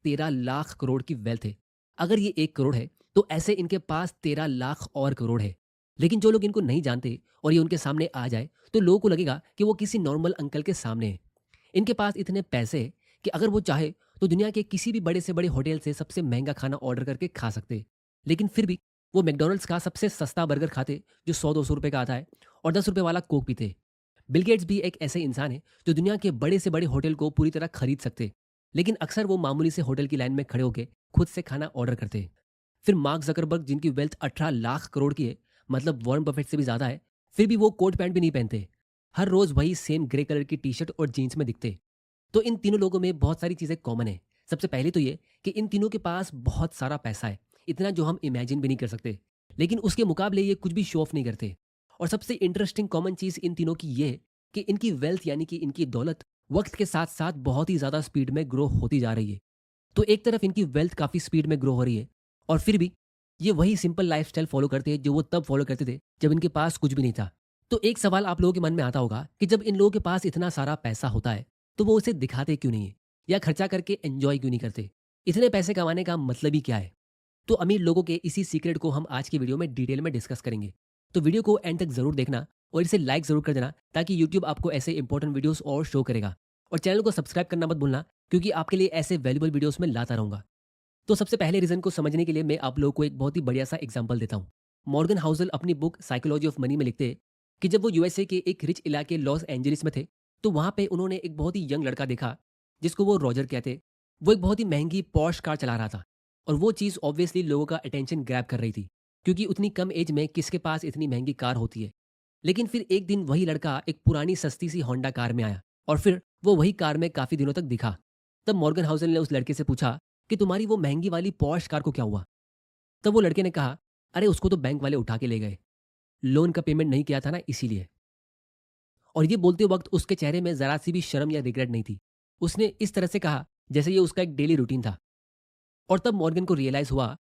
13 लाख करोड़ की वेल्थ है। अगर ये 1 करोड़ है, तो ऐसे इनके पास 13 लाख और करोड़ है। लेकिन जो लोग इनको नहीं जानते और ये उनके सामने आ जाए, तो लोगों को लगेगा कि वो किसी नॉर्मल अंकल के सामने है। इनके पास इतने पैसे हैं कि अगर वो चाहे, तो दुनिया के किसी भी बड़े से बड़े होटल से सबसे महँगा खाना ऑर्डर करके खा सकते हैं। लेकिन फिर भी वो मैकडॉनल्ड्स का सबसे सस्ता बर्गर खाते, जो 100-200 रुपए का आता है, और 10 रुपए वाला कोक पीते। बिल गेट्स भी एक ऐसे इंसान है जो दुनिया के बड़े से बड़े होटल को पूरी तरह खरीद सकते, लेकिन अक्सर वो मामूली से होटल की लाइन में खड़े होकर खुद से खाना ऑर्डर करते हैं। फिर मार्क जकरबर्ग, जिनकी वेल्थ 18 लाख करोड़ की है, मतलब वॉरेन बफेट से भी ज्यादा है, फिर भी वो कोट पैंट भी नहीं पहनते। हर रोज वही सेम ग्रे कलर की टी शर्ट और जीन्स में दिखते। तो इन तीनों लोगों में बहुत सारी चीजें कॉमन है। सबसे पहले तो ये कि इन तीनों के पास बहुत सारा पैसा है, इतना जो हम इमेजिन भी नहीं कर सकते। लेकिन उसके मुकाबले ये कुछ भी शो ऑफ नहीं करते। और सबसे इंटरेस्टिंग कॉमन चीज इन तीनों की ये है कि इनकी वेल्थ यानी कि इनकी दौलत वक्त के साथ साथ बहुत ही ज्यादा स्पीड में ग्रो होती जा रही है। तो एक तरफ इनकी वेल्थ काफी स्पीड में ग्रो हो रही है, और फिर भी ये वही सिंपल लाइफस्टाइल फॉलो करते हैं जो वो तब फॉलो करते थे जब इनके पास कुछ भी नहीं था। तो एक सवाल आप लोगों के मन में आता होगा कि जब इन लोगों के पास इतना सारा पैसा होता है, तो वो उसे दिखाते क्यों नहीं है, या खर्चा करके एंजॉय क्यों नहीं करते? इतने पैसे कमाने का मतलब ही क्या है? तो अमीर लोगों के इसी सीक्रेट को हम आज की वीडियो में डिटेल में डिस्कस करेंगे। तो वीडियो को एंड तक जरूर देखना और इसे लाइक जरूर कर देना, ताकि यूट्यूब आपको ऐसे इंपॉर्टेंट वीडियोस और शो करेगा। और चैनल को सब्सक्राइब करना मत भूलना, क्योंकि आपके लिए ऐसे वैल्यूबल वीडियोस में लाता रहूंगा। तो सबसे पहले रीजन को समझने के लिए मैं आप लोगों को एक बहुत ही बढ़िया सा एग्जांपल देता हूँ। मॉर्गन हाउसल अपनी बुक साइकोलॉजी ऑफ मनी में लिखते हैं कि जब वो यूएसए के एक रिच इलाके लॉस एंजलिस में थे, तो वहां पे उन्होंने एक बहुत ही यंग लड़का देखा, जिसको वो रॉजर कहते। वो एक बहुत ही महंगी पॉश कार चला रहा था, और वो चीज़ ऑब्वियसली लोगों का अटेंशन ग्रैब कर रही थी, क्योंकि उतनी कम एज में किसके पास इतनी महंगी कार होती है। लेकिन फिर एक दिन वही लड़का एक पुरानी सस्ती सी होंडा कार में आया, और फिर वो वही कार में काफ़ी दिनों तक दिखा। तब मॉर्गन हाउसल ने उस लड़के से पूछा कि तुम्हारी वो महंगी वाली पॉश कार को क्या हुआ? तब वो लड़के ने कहा, अरे उसको तो बैंक वाले उठा के ले गए, लोन का पेमेंट नहीं किया था ना, इसीलिए। और ये बोलते वक्त उसके चेहरे में जरा सी भी शर्म या रिग्रेट नहीं थी। उसने इस तरह से कहा जैसे ये उसका एक डेली रूटीन था। और तब मॉर्गन को रियलाइज हुआ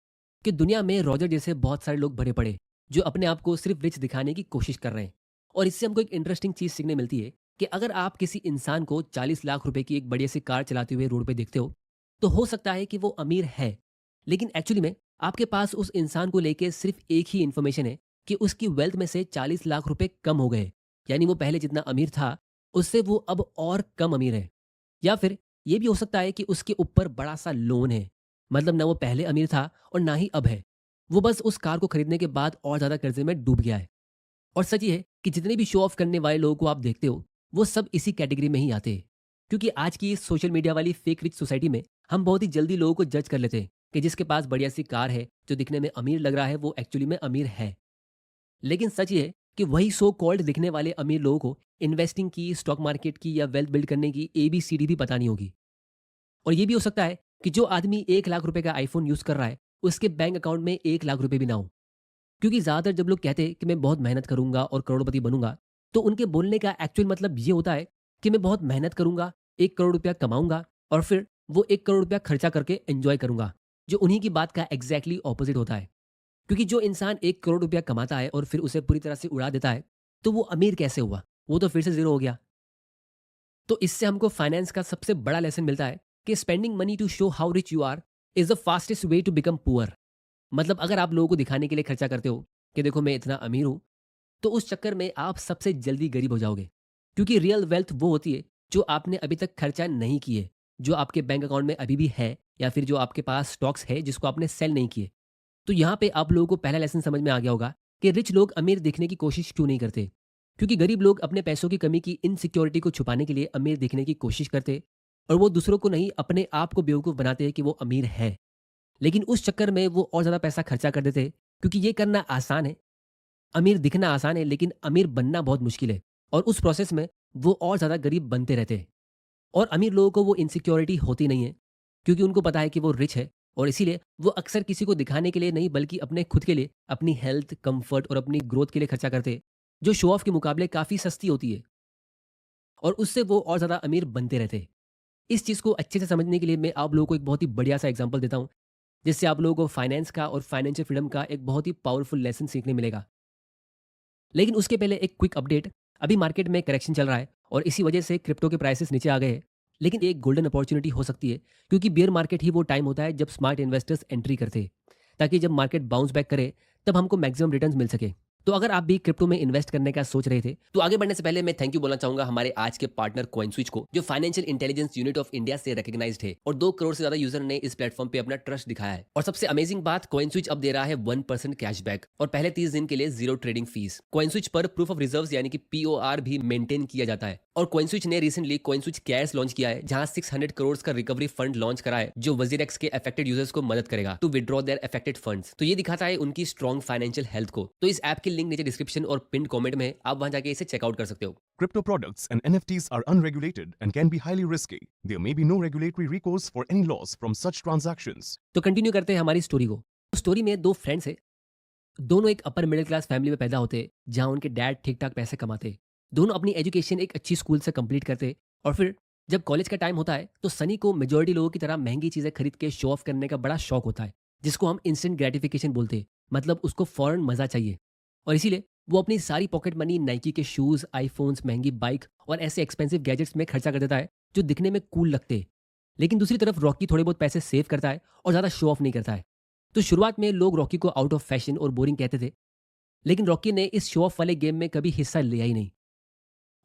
कि दुनिया में रॉजर जैसे बहुत सारे लोग भरे पड़े, जो अपने आप को सिर्फ रिच दिखाने की कोशिश कर रहे हैं। और इससे हमको एक इंटरेस्टिंग चीज सीखने मिलती है कि अगर आप किसी इंसान को 40 लाख रुपए की एक बढ़िया सी कार चलाते हुए रोड पे देखते हो सकता है कि वो अमीर है, लेकिन एक्चुअली में आपके पास उस इंसान को लेके सिर्फ एक ही इंफॉर्मेशन है कि उसकी वेल्थ में से 40 लाख रुपए कम हो गए। यानी वो पहले जितना अमीर था, उससे वो अब और कम अमीर है। या फिर ये भी हो सकता है कि उसके ऊपर बड़ा सा लोन है, मतलब ना वो पहले अमीर था और ना ही अब है। वो बस उस कार को खरीदने के बाद और ज्यादा कर्जे में डूब गया है। और सच ये है कि जितने भी शो ऑफ करने वाले लोगों को आप देखते हो, वो सब इसी कैटेगरी में ही आते हैं। क्योंकि आज की इस सोशल मीडिया वाली फेक रिच सोसाइटी में हम बहुत ही जल्दी लोगों को जज कर लेते हैं कि जिसके पास बढ़िया सी कार है, जो दिखने में अमीर लग रहा है, वो एक्चुअली में अमीर है। लेकिन सच ये है कि वही सो कॉल्ड दिखने वाले अमीर लोगों को इन्वेस्टिंग की, स्टॉक मार्केट की या वेल्थ बिल्ड करने की एबीसीडी भी पता नहीं होगी। और ये भी हो सकता है कि जो आदमी 1 लाख रुपए का आईफोन यूज कर रहा है, उसके बैंक अकाउंट में 1 लाख रुपए भी ना हो। क्योंकि ज्यादातर जब लोग कहते हैं कि मैं बहुत मेहनत करूंगा और करोड़पति बनूंगा, तो उनके बोलने का एक्चुअल मतलब ये होता है कि मैं बहुत मेहनत करूंगा, 1 करोड़ रुपया कमाऊंगा, और फिर वो 1 करोड़ रुपया खर्चा करके एंजॉय करूंगा, जो उन्हीं की बात का एग्जैक्टली ऑपोजिट होता है। क्योंकि जो इंसान 1 करोड़ रुपया कमाता है और फिर उसे पूरी तरह से उड़ा देता है, तो वो अमीर कैसे हुआ? वो तो फिर से जीरो हो गया। तो इससे हमको फाइनेंस का सबसे बड़ा लेसन मिलता है कि spending money to show how rich you are is the fastest way to become poor. मतलब अगर आप लोगों को दिखाने के लिए खर्चा करते हो कि देखो मैं इतना अमीर हूं, तो उस चक्कर में आप सबसे जल्दी गरीब हो जाओगे। क्योंकि रियल वेल्थ वो होती है जो आपने अभी तक खर्चा नहीं किए, जो आपके बैंक अकाउंट में अभी भी है, या फिर जो आपके पास स्टॉक्स है जिसको आपने सेल नहीं किए। तो यहाँ पे आप लोगों को पहला लेसन समझ में आ गया होगा कि रिच लोग अमीर दिखने की कोशिश क्यों नहीं करते। क्योंकि गरीब लोग अपने पैसों की कमी की इनसिक्योरिटी को छुपाने के लिए अमीर दिखने की कोशिश करते, और वो दूसरों को नहीं, अपने आप को बेवकूफ़ बनाते हैं कि वो अमीर है। लेकिन उस चक्कर में वो और ज़्यादा पैसा खर्चा कर देते, क्योंकि ये करना आसान है। अमीर दिखना आसान है, लेकिन अमीर बनना बहुत मुश्किल है, और उस प्रोसेस में वो और ज़्यादा गरीब बनते रहते हैं। और अमीर लोगों को वो इनसिक्योरिटी होती नहीं है, क्योंकि उनको पता है कि वो रिच है, और इसीलिए वो अक्सर किसी को दिखाने के लिए नहीं, बल्कि अपने खुद के लिए, अपनी हेल्थ, कंफर्ट और अपनी ग्रोथ के लिए खर्चा करते हैं, जो शो ऑफ के मुकाबले काफ़ी सस्ती होती है। और उससे वो और ज़्यादा अमीर बनते रहते हैं। इस चीज़ को अच्छे से समझने के लिए मैं आप लोगों को एक बहुत ही बढ़िया सा एग्जांपल देता हूँ, जिससे आप लोगों को फाइनेंस का और फाइनेंशियल फ्रीडम का एक बहुत ही पावरफुल लेसन सीखने मिलेगा। लेकिन उसके पहले एक क्विक अपडेट। अभी मार्केट में करेक्शन चल रहा है, और इसी वजह से क्रिप्टो के प्राइसेस नीचे आ गए हैं। लेकिन एक गोल्डन अपॉर्चुनिटी हो सकती है, क्योंकि बियर मार्केट ही वो टाइम होता है जब स्मार्ट इन्वेस्टर्स एंट्री करते हैं, ताकि जब मार्केट बाउंस बैक करे तब हमको मैक्सिमम रिटर्न्स मिल सके। तो अगर आप भी क्रिप्टो में इन्वेस्ट करने का सोच रहे थे, तो आगे बढ़ने से पहले मैं थैंक यू बोलना चाहूंगा हमारे आज के पार्टनर कॉइनस्विच को, जो financial intelligence unit of India से रिकॉग्नाइज्ड है और 2 करोड़ से ज्यादा यूजर ने इस प्लेटफॉर्म पे अपना ट्रस्ट दिखाया है। और सबसे अमेजिंग बात, कॉइनस्विच अब दे रहा है 1% कैशबैक और पहले 30 दिन के लिए जीरो ट्रेडिंग फीस। कॉइनस्विच पर प्रूफ ऑफ रिजर्व यानी कि पीओआर भी मेंटेन किया जाता है। और कॉइनस्विच ने रिसेंटली कॉइनस्विच कैश लॉन्च किया है, जहां 600 करोड़ का रिकवरी फंड लॉन्च करा है, जो वजीर एक्स के अफेक्टेड यूजर्स को मदद करेगा to withdraw their affected funds. तो ये दिखाता है उनकी स्ट्रॉन्ग फाइनेंशियल हेल्थ को। तो इस ऐप की लिंक नीचे डिस्क्रिप्शन और पिन कमेंट में है, आप वहां जाके इसे चेकआउट कर सकते हो। Crypto products and NFTs are unregulated and can be highly risky. There may be no regulatory recourse for any loss from such transactions. तो कंटिन्यू करते हैं हमारी स्टोरी को। स्टोरी में दो फ्रेंड्स है, दोनों एक अपर मिडिल क्लास फैमिली में पैदा होते, जहां उनके डैड ठीक ठाक पैसे कमाते। दोनों अपनी एजुकेशन एक अच्छी स्कूल से कंप्लीट करते और फिर जब कॉलेज का टाइम होता है तो सनी को मेजॉरिटी लोगों की तरह महंगी चीजें खरीद के शो ऑफ करने का बड़ा शौक होता है, जिसको हम इंस्टेंट ग्रेटिफिकेशन बोलते हैं। मतलब उसको फौरन मजा चाहिए और इसीलिए वो अपनी सारी पॉकेट मनी नाइकी के शूज, आईफोन्स, महंगी बाइक और ऐसे एक्सपेंसिव गैजेट्स में खर्चा कर देता है जो दिखने में कूल लगते हैं। लेकिन दूसरी तरफ रॉकी थोड़े बहुत पैसे सेव करता है और ज़्यादा शो ऑफ नहीं करता है। तो शुरुआत में लोग रॉकी को आउट ऑफ फैशन और बोरिंग कहते थे, लेकिन रॉकी ने इस शो ऑफ वाले गेम में कभी हिस्सा लिया ही नहीं।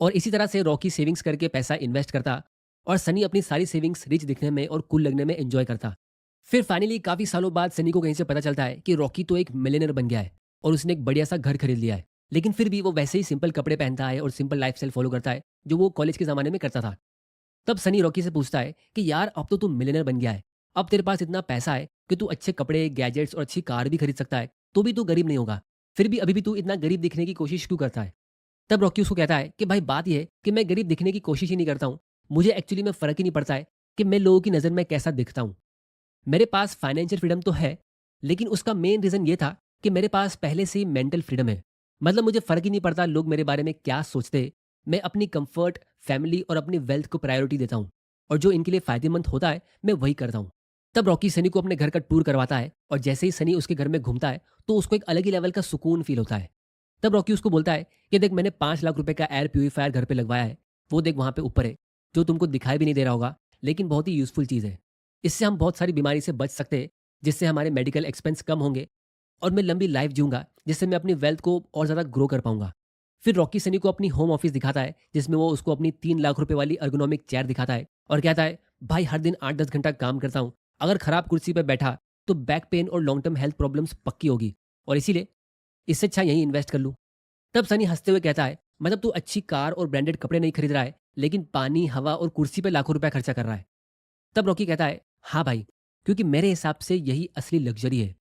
और इसी तरह से रॉकी सेविंग्स करके पैसा इन्वेस्ट करता और सनी अपनी सारी सेविंग्स रिच दिखने में और कूल लगने में एंजॉय करता। फिर फाइनली काफ़ी सालों बाद सनी को कहीं से पता चलता है कि रॉकी तो एक मिलियनर बन गया है और उसने एक बढ़िया सा घर खरीद लिया है। लेकिन फिर भी वो वैसे ही सिंपल कपड़े पहनता है और सिंपल लाइफस्टाइल फॉलो करता है, जो वो कॉलेज के ज़माने में करता था। तब सनी रॉकी से पूछता है कि यार अब तो तू मिलियनर बन गया है, अब तेरे पास इतना पैसा है कि तू अच्छे कपड़े, गैजेट्स और अच्छी कार भी खरीद सकता है, तो भी तू गरीब नहीं होगा। फिर भी अभी भी तू इतना गरीब दिखने की कोशिश क्यों करता है? तब रॉकी उसको कहता है कि भाई बात यह है कि मैं गरीब दिखने की कोशिश ही नहीं करता हूँ, मुझे एक्चुअली में फ़र्क ही नहीं पड़ता है कि मैं लोगों की नज़र में कैसा दिखता हूँ। मेरे पास फाइनेंशियल फ्रीडम तो है, लेकिन उसका मेन रीज़न ये था कि मेरे पास पहले से ही मेंटल फ्रीडम है। मतलब मुझे फ़र्क ही नहीं पड़ता लोग मेरे बारे में क्या सोचते हैं। मैं अपनी कंफर्ट, फैमिली और अपनी वेल्थ को प्रायोरिटी देता हूँ और जो इनके लिए फ़ायदेमंद होता है मैं वही करता हूँ। तब रॉकी सनी को अपने घर का टूर करवाता है और जैसे ही सनी उसके घर में घूमता है तो उसको एक अलग ही लेवल का सुकून फील होता है। तब रॉकी उसको बोलता है कि देख, मैंने 5 लाख रुपए का एयर प्यूरीफायर घर पे लगवाया है, वो देख वहाँ पे ऊपर है, जो तुमको दिखाई भी नहीं दे रहा होगा, लेकिन बहुत ही यूज़फुल चीज़ है। इससे हम बहुत सारी बीमारी से बच सकते हैं, जिससे हमारे मेडिकल एक्सपेंस कम होंगे और मैं लंबी लाइफ जीऊँगा, जिससे मैं अपनी वेल्थ को और ज़्यादा ग्रो कर पाऊँगा। फिर रॉकी सनी को अपनी होम ऑफिस दिखाता है, जिसमें वो उसको अपनी 3 लाख रुपए वाली अर्गोनॉमिक चेयर दिखाता है और कहता है, भाई हर दिन 8-10 घंटा काम करता हूँ, अगर खराब कुर्सी पर बैठा तो बैक पेन और लॉन्ग टर्म हेल्थ प्रॉब्लम्स पक्की होगी और इसीलिए इससे अच्छा यहीं इन्वेस्ट कर लूँ। तब सनी हंसते हुए कहता है, मतलब तू अच्छी कार और ब्रांडेड कपड़े नहीं खरीद रहा है, लेकिन पानी, हवा और कुर्सी पे लाखों रुपया खर्चा कर रहा है। तब रॉकी कहता है, हाँ भाई, क्योंकि मेरे हिसाब से यही असली लग्जरी है।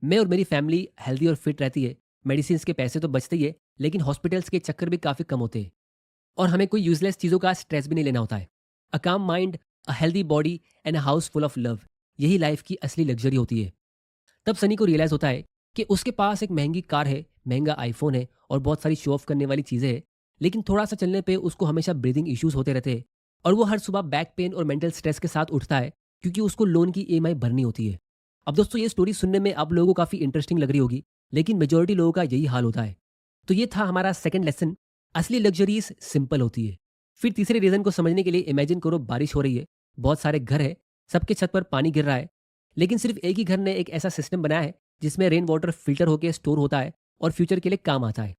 मैं और मेरी फैमिली हेल्दी और फिट रहती है, मेडिसिन के पैसे तो बचते ही है, लेकिन हॉस्पिटल्स के चक्कर भी काफ़ी कम होते हैं और हमें कोई यूजलेस चीज़ों का स्ट्रेस भी नहीं लेना होता है। A calm mind, a healthy body and a house full of love, यही लाइफ की असली लग्जरी होती है। तब सनी को रियलाइज़ होता है कि उसके पास एक महंगी कार है, महंगा आईफोन है और बहुत सारी शो ऑफ करने वाली चीज़ें हैं, लेकिन थोड़ा सा चलने पे उसको हमेशा ब्रीदिंग इश्यूज होते रहते हैं और वो हर सुबह बैक पेन और मेंटल स्ट्रेस के साथ उठता है, क्योंकि उसको लोन की ईएमआई भरनी होती है। अब दोस्तों, ये स्टोरी सुनने में आप लोगों को काफ़ी इंटरेस्टिंग लग रही होगी, लेकिन मेजोरिटी लोगों का यही हाल होता है। तो ये था हमारा सेकंड लेसन, असली लग्जरीज सिंपल होती है। फिर तीसरे रीज़न को समझने के लिए इमेजिन करो, बारिश हो रही है, बहुत सारे घर है, सबके छत पर पानी गिर रहा है, लेकिन सिर्फ एक ही घर ने एक ऐसा सिस्टम बनाया है जिसमें रेन वाटर फिल्टर होकर स्टोर होता है और फ्यूचर के लिए काम आता है।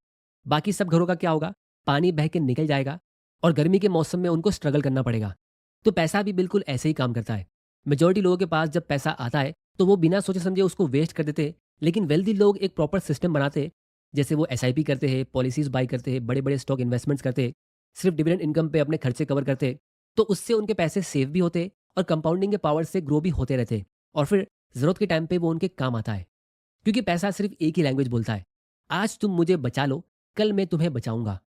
बाकी सब घरों का क्या होगा, पानी बह के निकल जाएगा और गर्मी के मौसम में उनको स्ट्रगल करना पड़ेगा। तो पैसा भी बिल्कुल ऐसे ही काम करता है। मेजॉरिटी लोगों के पास जब पैसा आता है तो वो बिना सोचे समझे उसको वेस्ट कर देते हैं, लेकिन वेल्दी लोग एक प्रॉपर सिस्टम बनाते हैं, जैसे वो एसआईपी करते हैं, पॉलिसीज बाई करते हैं, बड़े बड़े स्टॉक इन्वेस्टमेंट्स करते हैं, सिर्फ डिविडेंड इनकम पे अपने खर्चे कवर करते हैं। तो उससे उनके पैसे सेव भी होते और कंपाउंडिंग के पावर से ग्रो भी होते रहते और फिर जरूरत के टाइम पे वो उनके काम आता है। क्योंकि पैसा सिर्फ एक ही लैंग्वेज बोलता है, आज तुम मुझे बचा लो, कल मैं तुम्हें बचाऊंगा,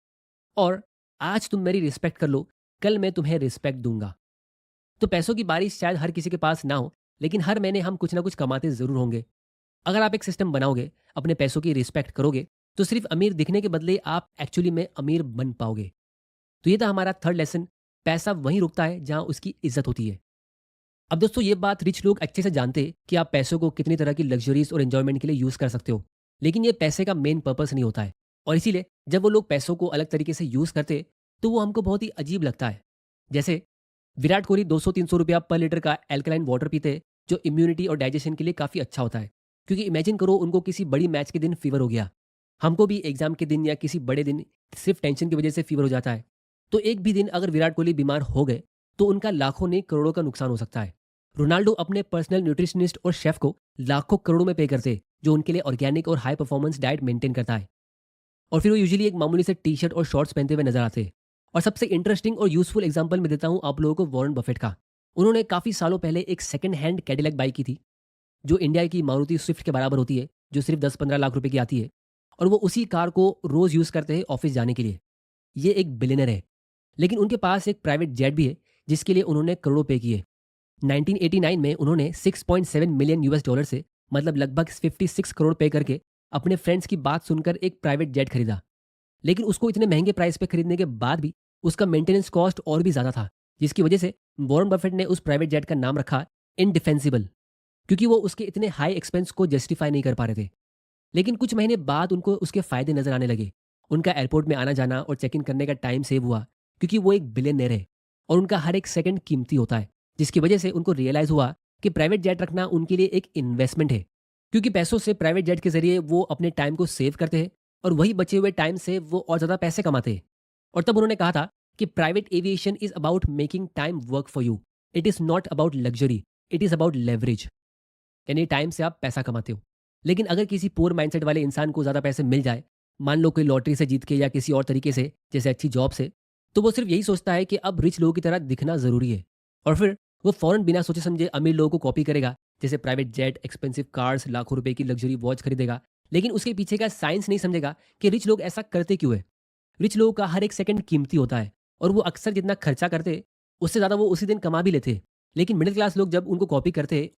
और आज तुम मेरी रिस्पेक्ट कर लो, कल मैं तुम्हें रिस्पेक्ट दूंगा। तो पैसों की बारिश शायद हर किसी के पास ना हो, लेकिन हर महीने हम कुछ ना कुछ कमाते जरूर होंगे। अगर आप एक सिस्टम बनाओगे, अपने पैसों की रिस्पेक्ट करोगे, तो सिर्फ अमीर दिखने के बदले आप एक्चुअली में अमीर बन पाओगे। तो ये था हमारा थर्ड लेसन, पैसा वहीं रुकता है जहां उसकी इज्जत होती है। अब दोस्तों, ये बात रिच लोग अच्छे से जानते हैं कि आप पैसों को कितनी तरह की लग्जरीज और एंजॉयमेंट के लिए यूज कर सकते हो, लेकिन ये पैसे का मेन पर्पस नहीं होता है। और इसीलिए जब वो लोग पैसों को अलग तरीके से यूज करते तो वो हमको बहुत ही अजीब लगता है। जैसे विराट कोहली 200-300 रुपया पर लीटर का एल्कलाइन वाटर पीते हैं, जो इम्यूनिटी और डाइजेशन के लिए काफ़ी अच्छा होता है। क्योंकि इमेजिन करो उनको किसी बड़ी मैच के दिन फीवर हो गया। हमको भी एग्जाम के दिन या किसी बड़े दिन सिर्फ टेंशन की वजह से फीवर हो जाता है। तो एक भी दिन अगर विराट कोहली बीमार हो गए तो उनका लाखों नहीं करोड़ों का नुकसान हो सकता है। रोनाल्डो अपने पर्सनल न्यूट्रिशनिस्ट और शेफ को लाखों करोड़ों में पे करते, जो उनके लिए ऑर्गेनिक और हाई परफॉर्मेंस डाइट मेंटेन करता है। और फिर वो यूजुअली एक मामूली से टी शर्ट और शॉर्ट्स पहनते हुए नजर आते हैं। और सबसे इंटरेस्टिंग और यूजफुल एग्जाम्पल मैं देता हूँ आप लोगों को वॉरेन बफेट का। उन्होंने काफ़ी सालों पहले एक सेकंड हैंड कैडिलैक बाइक की थी, जो इंडिया की मारुति स्विफ्ट के बराबर होती है, जो सिर्फ 10-15 लाख रुपए की आती है। और वो उसी कार को रोज़ यूज़ करते हैं ऑफिस जाने के लिए। ये एक बिलियनर है, लेकिन उनके पास एक प्राइवेट जेट भी है, जिसके लिए उन्होंने करोड़ों पे किए। 1989 में उन्होंने 6.7 मिलियन यूएस डॉलर से, मतलब लगभग 56 करोड़ पे करके अपने फ्रेंड्स की बात सुनकर एक प्राइवेट जेट खरीदा। लेकिन उसको इतने महंगे प्राइस पे खरीदने के बाद भी उसका मेंटेनेंस कॉस्ट और भी ज़्यादा था, जिसकी वजह से वॉरेन बफेट ने उस प्राइवेट जेट का नाम रखा इनडिफेंसिबल, क्योंकि वो उसके इतने हाई एक्सपेंस को जस्टिफाई नहीं कर पा रहे थे। लेकिन कुछ महीने बाद उनको उसके फ़ायदे नज़र आने लगे। उनका एयरपोर्ट में आना जाना और चेक इन करने का टाइम सेव हुआ, क्योंकि वो एक बिलियनर है और उनका हर एक सेकंड कीमती होता है। जिसकी वजह से उनको रियलाइज़ हुआ कि प्राइवेट जेट रखना उनके लिए एक इन्वेस्टमेंट है, क्योंकि पैसों से प्राइवेट जेट के ज़रिए वो अपने टाइम को सेव करते हैं और वही बचे हुए टाइम से वो और ज़्यादा पैसे कमाते हैं। और तब उन्होंने कहा था कि private aviation is about making time work for you. It is not about luxury, it is about leverage. यानी टाइम से आप पैसा कमाते हो। लेकिन अगर किसी पुअर माइंडसेट वाले इंसान को ज़्यादा पैसे मिल जाए, मान लो कोई लॉटरी से जीत के या किसी और तरीके से, जैसे अच्छी जॉब से, तो वो सिर्फ यही सोचता है कि अब रिच लोगों की तरह दिखना ज़रूरी है। और फिर वो फ़ौरन बिना सोचे समझे अमीर लोगों को कॉपी करेगा, जैसे प्राइवेट जेट, एक्सपेंसिव कार्स, लाखों रुपए की लग्जरी वॉच खरीदेगा। लेकिन उसके पीछे का साइंस नहीं समझेगा कि रिच लोग ऐसा करते क्यों है। रिच लोगों का हर एक सेकंड कीमती होता है और वो अक्सर जितना खर्चा करते, उससे ज़्यादा वो उसी दिन कमा भी लेते। लेकिन मिडिल क्लास लोग जब उनको कॉपी करते,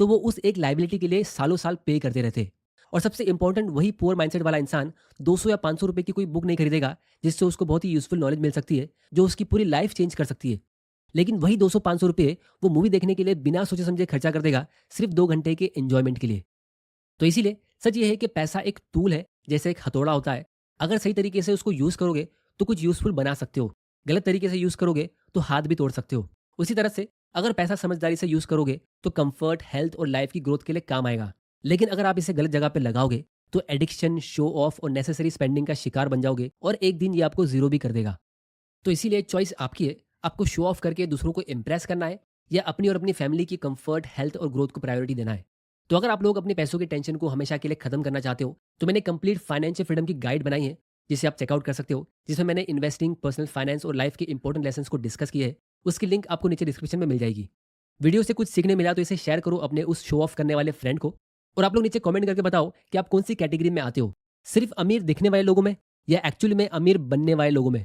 तो वो उस एक लायबिलिटी के लिए सालों साल पे करते रहते। और सबसे इंपॉर्टेंट, वही पुअर माइंडसेट वाला इंसान 200 या 500 रुपए की कोई बुक नहीं खरीदेगा, जिससे उसको बहुत ही यूज़फुल नॉलेज मिल सकती है, जो उसकी पूरी लाइफ चेंज कर सकती है। लेकिन वही 200-500 रुपए वो मूवी देखने के लिए बिना सोचे समझे खर्चा कर देगा, सिर्फ 2 घंटे के एन्जॉयमेंट के लिए। तो इसीलिए सच ये है कि पैसा एक टूल है, जैसे एक हथौड़ा होता है। अगर सही तरीके से उसको यूज़ करोगे तो कुछ यूज़फुल बना सकते हो, गलत तरीके से यूज़ करोगे तो हाथ भी तोड़ सकते हो। उसी तरह से अगर पैसा समझदारी से यूज़ करोगे तो कंफर्ट, हेल्थ और लाइफ की ग्रोथ के लिए काम आएगा। लेकिन अगर आप इसे गलत जगह पे लगाओगे तो एडिक्शन, शो ऑफ और नेसेसरी स्पेंडिंग का शिकार बन जाओगे और एक दिन ये आपको ज़ीरो भी कर देगा। तो इसीलिए चॉइस आपकी है, आपको शो ऑफ करके दूसरों को इम्प्रेस करना है या अपनी और अपनी फैमिली की कंफर्ट, हेल्थ और ग्रोथ को प्रायोरिटी देना है। तो अगर आप लोग अपने पैसों की टेंशन को हमेशा के लिए खत्म करना चाहते हो, तो मैंने कंप्लीट फाइनेंशियल फ्रीडम की गाइड बनाई है, जिसे आप चेकआउट कर सकते हो, जिसमें मैंने इन्वेस्टिंग, पर्सनल फाइनेंस और लाइफ के इंपॉर्टेंट लेसन्स को डिस्कस किए हैं। उसकी लिंक आपको नीचे डिस्क्रिप्शन में मिल जाएगी। वीडियो से कुछ सीखने मिला तो इसे शेयर करो अपने उस शो ऑफ करने वाले फ्रेंड को। और आप लोग नीचे कमेंट करके बताओ कि आप कौन सी कैटेगरी में आते हो, सिर्फ अमीर दिखने वाले लोगों में या एक्चुअली में अमीर बनने वाले लोगों में।